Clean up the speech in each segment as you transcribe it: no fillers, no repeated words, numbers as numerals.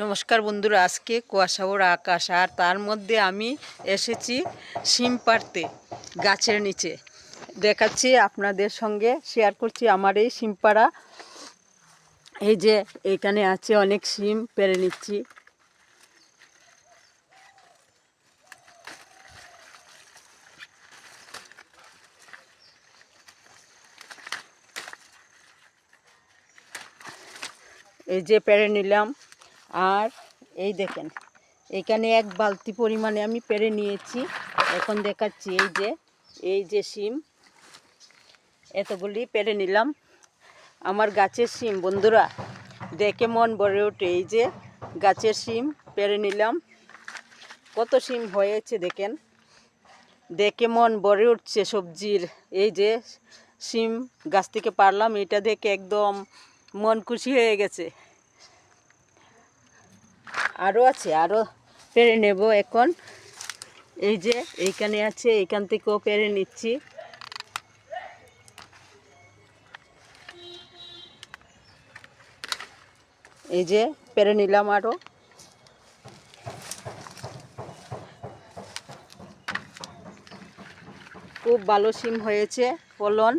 নমস্কার বন্ধুরা, আজকে কুয়াশা ওরা আকাশ, আর তার মধ্যে আমি এসেছি শিম পাড়তে গাছের নিচে। দেখাচ্ছি আপনাদের সঙ্গে, শেয়ার করছি আমার এই শিম পাড়া। এই যে এখানে আছে অনেক শিম, পেড়ে নিচ্ছি। এই যে পেড়ে নিলাম, আর এই দেখেন এখানে এক বালতি পরিমাণে আমি পেড়ে নিয়েছি। এখন দেখাচ্ছি এই যে শিম, এতগুলি পেড়ে নিলাম। আমার গাছের শিম বন্ধুরা, দেখে মন ভরে ওঠে। এই যে গাছের শিম পেড়ে নিলাম, কত শিম হয়েছে দেখেন, দেখে মন ভরে উঠছে সবজির। এই যে শিম গাছ থেকে পারলাম, এটা দেখে একদম মন খুশি হয়ে গেছে। আরও আছে, আরও পেড়ে নেব এখন। এই যে এইখানে আছে, এইখান থেকেও পেড়ে নিচ্ছি। এই যে পেড়ে নিলাম আরও। খুব ভালো শিম হয়েছে ফলন।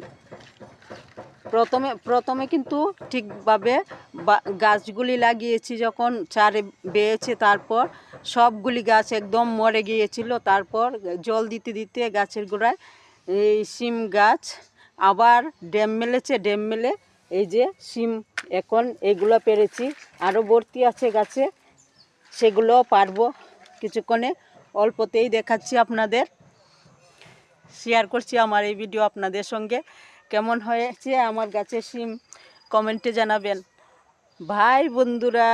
প্রথমে কিন্তু ঠিকভাবে গাছগুলি লাগিয়েছি, যখন চারে বেয়েছে তারপর সবগুলি গাছ একদম মরে গিয়েছিল। তারপর জল দিতে দিতে গাছের গোড়ায় এই শিম গাছ আবার ড্যাম মেলেছে। ড্যাম মেলে এই যে শিম এখন এগুলো পেরেছি, আরও ভর্তি আছে গাছে, সেগুলোও পারবো কিছুক্ষণে। অল্পতেই দেখাচ্ছি আপনাদের, শেয়ার করছি আমার এই ভিডিও আপনাদের সঙ্গে। কেমন হয়েছে আমার গাছের শিম কমেন্টে জানাবেন ভাই বন্ধুরা।